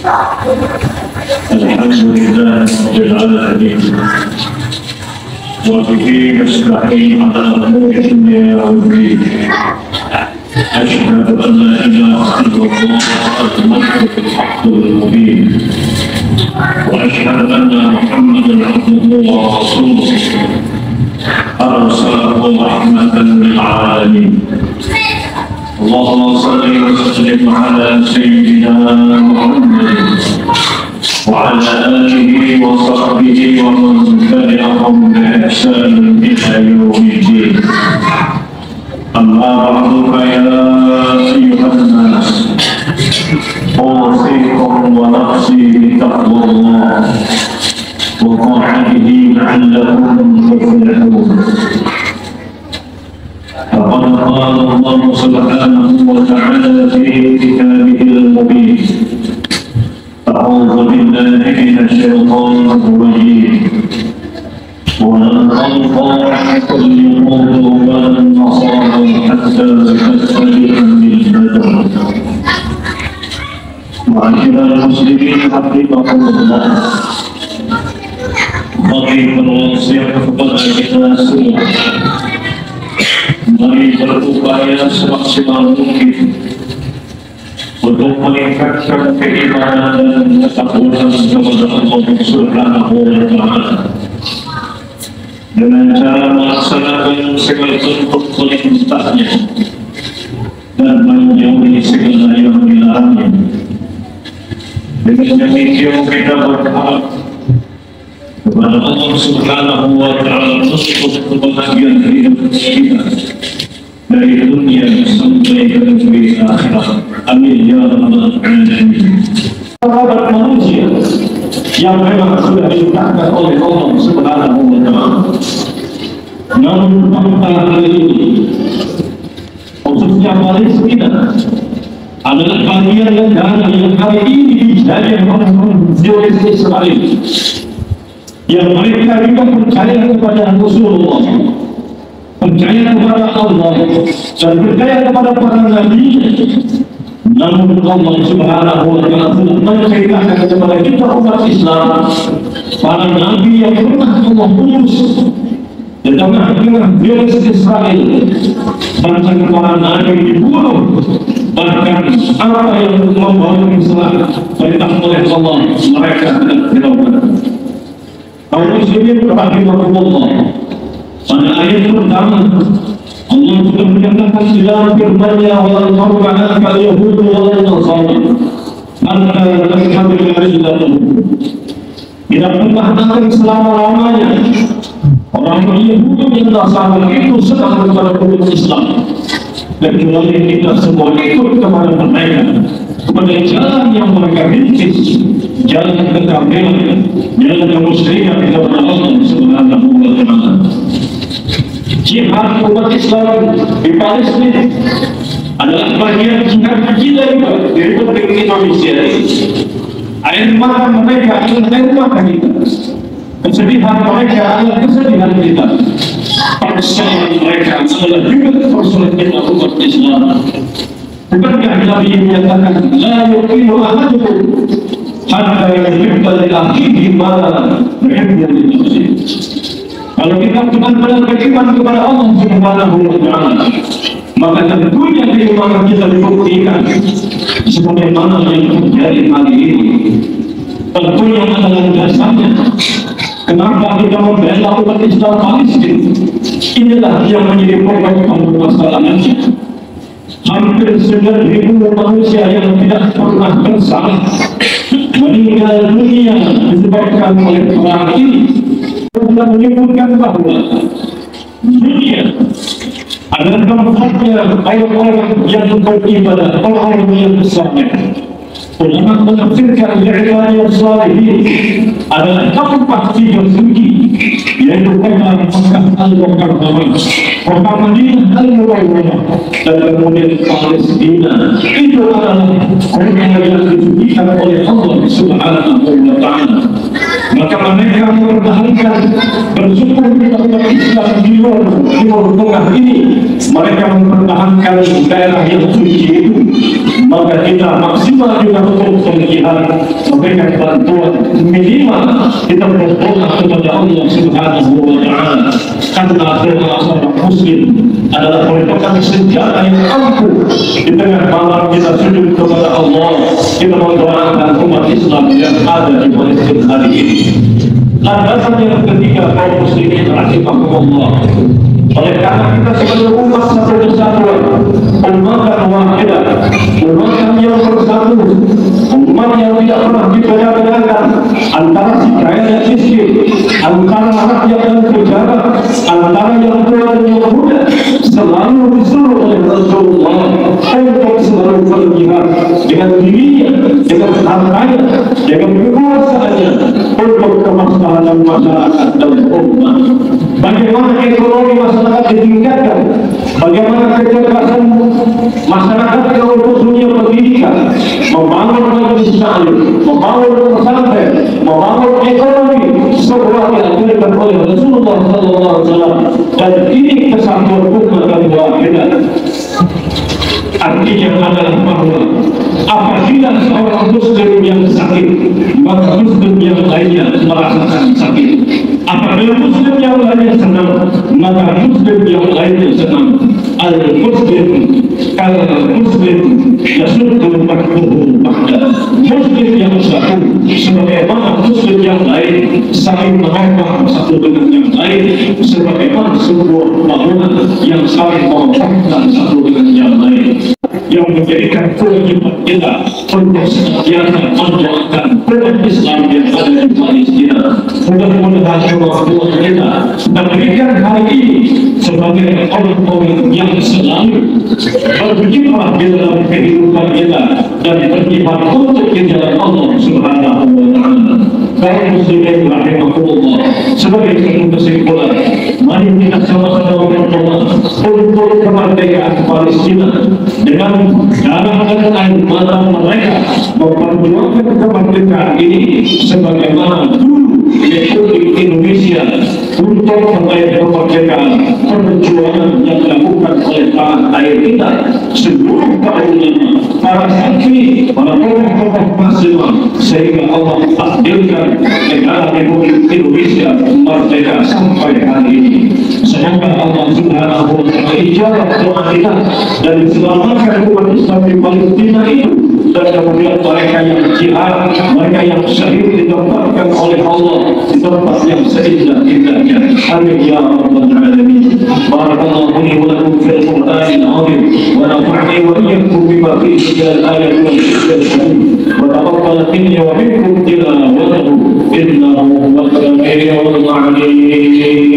الحمد لله رب العالمين وبه نستعين على امور الدنيا والدين. اشهد ان لا اله الا الله الملك الحق المبين، واشهد ان محمدا عبده ورسوله ارسله رحمه للعالمين. اللهم صل وسلم على سيدنا محمد وعلى آله وصحبه ومن تبعهم بإحسان إلى يوم الدين. أما بعد فيا أيها الناس، أوصيكم ونفسي بتقوى الله وطاعته لعلكم تفلحون. فقد قال الله سبحانه وتعالى في كتابه المبين: أعوذ بالله من الشيطان الرجيم، ولن ترضى عنك اليهود ولا النصارى حتى تتبع ملتهم. معاشر المسلمين حفظكم الله، bagi berwasiat kepada kita semua, mari berupaya semaksimal mungkin untuk meningkatkan keimanan dan ketakwaan kepada Allah Subhanahu wa Ta'ala dengan cara melaksanakan segala bentuk perintahnya dan menjauhi segala yang dilarangnya. Dengan demikian kita berharap kepada Allah Subhanahu wa Ta'ala untuk kebahagiaan hidup kita dari dunia sampai ke akhirat. Amin ya rabbal alamin. Sahabat manusia yang memang sudah ditetapkan oleh Allah Subhanahu wa Ta'ala, namun pada hari ini khususnya Palestina adalah bagian negara yang hari ini dijadikan oleh Zionis Israel, yang mereka juga percaya kepada Rasulullah, percaya kepada Allah dan percaya kepada para nabi. Namun Allah Subhanahu wa Ta'ala telah menceritakan kepada kita umat Islam para nabi yang pernah Allah utus di tengah-tengah Zionis Israel. Bahkan para nabi dibunuh, bahkan apa yang membawa Islam perintah oleh Allah mereka tidak dilakukan. Kaum muslimin rahimahumullah, pada ayat pertama Allah sudah menyatakan dalam firman-Nya, wal qur'an kal yahud wal nasara hatta tattabi'a millahum. Tidak pernah akan selama-lamanya orang Yahudi dan Nasara itu senang kepada umat Islam, kecuali kita semua ikut kepada mereka, kepada jalan yang mereka rintis, jalan kekafiran, jalan kemusyrikan kepada Allah Subhanahu wa Ta'ala. Jihad umat Islam di Palestina adalah bagian jihad kita juga di Republik Indonesia. Air mata mereka adalah air mata kita, kesedihan mereka adalah kesedihan kita, persoalan mereka adalah juga persoalan kita umat Islam. Bukankah Nabi menyatakan la yuqinu ahadukum hatta yuhibba li akhihi ma yuhibbu li nafsihi. Kalau kita benar-benar beriman kepada Allah Subhanahu wa Ta'ala, maka tentunya keimanan kita dibuktikan sebagaimana yang terjadi hari ini. Tentunya adalah dasarnya kenapa kita membela umat Islam Palestina. Inilah yang menjadi pokok permasalahannya. Hampir 9.000 manusia yang tidak pernah bersalah meninggal dunia disebabkan oleh perang ini. Sudah menyebutkan bahwa dunia adalah tempatnya orang-orang yang beribadah, orang-orang yang bersaleh. Ulama menafsirkan ibadah salihin adalah tempat tidur suci, yaitu Mekah Al-Mukarramah, kota Madinah Al-Munawwarah, dan kemudian Palestina. Itu adalah kota yang disucikan oleh Allah Subhanahu wa Ta'ala. maka mereka mempertahankan bersyukur kita umat Islam di Timur Tengah ini, mereka mempertahankan daerah yang suci itu, maka kita maksimal juga untuk berjihad, memberikan bantuan minimal kita berdoa kepada Allah Subhanahu wa Ta'ala, karena doa seorang muslim adalah merupakan senjata yang ampuh di tengah malam kita sujud kepada Allah, kita mendoakan umat Islam yang ada di Palestina hari ini. Landasan yang ketiga, kaum muslimin rahimahumullah, oleh karena kita sebagai umat satu kesatuan, umat yang wahidah, umat yang bersatu, umat yang tidak pernah dibeda-bedakan antara si kaya dan miskin, antara rakyat dan pejabat, antara yang tua dan yang muda, selalu disuruh oleh Rasulullah untuk selalu berjihad dengan dirinya, dengan hartanya, dengan kekuasaannya untuk kemaslahatan masyarakat dan umat. Bagaimana ekonomi masyarakat ditingkatkan, bagaimana kecerdasan masyarakat untuk dunia pendidikan, membangun majelis taklim, membangun pesantren, membangun ekonomi, semua diajarkan oleh Rasulullah SAW, dan ini kesatuan umat dan wahidah. Artinya adalah bahwa apabila seorang muslim yang sakit, maka muslim yang lainnya merasakan sakit. Apabila muslim yang lainnya senang, maka muslim yang lainnya senang. Al-Muslim kal-Muslim yasuddu makruhu ba'da. Muslim yang satu sebagaimana muslim yang lain saling menopang satu dengan yang lain, sebagaimana sebuah bangunan yang saling menopangkan satu dengan yang lain, yang menjadikan kewajiban kita untuk senantiasa mendoakan umat Islam yang ada di Palestina. Mudah-mudahan Allah kita memberikan hari ini sebagai orang-orang yang selalu berjimat di dalam kehidupan kita dan berjimat untuk di jalan Allah Subhanahu wa Ta'ala. Kaum muslimin rahimahullah, sebagai kesimpulan, mari kita sama-sama berdoa untuk kemerdekaan Palestina dengan darah dan air mata mereka memperjuangkan kemerdekaan ini sebagaimana dulu Republik Indonesia untuk meraih kemerdekaan, perjuangan yang dilakukan oleh tanah air kita, seluruh para ulama, para santri, para tokoh-tokoh nasional, sehingga Allah takdirkan negara Republik Indonesia merdeka sampai hari ini. Semoga Allah Subhanahu wa Ta'ala ijabah doa kita dan diselamatkan umat Islam di Palestina itu, dan kemudian mereka yang jihad, mereka yang syahid ditempatkan oleh Allah di tempat yang seindah-indahnya. Amin ya rabbal alamin. Barakallahu li wa lakum fil Qur'anil azim wa nafa'ani wa iyyakum bima fihi minal ayati wal hikmati wa taqabbal minni wa minkum tilawatahu innahu huwas sami'ul 'alim.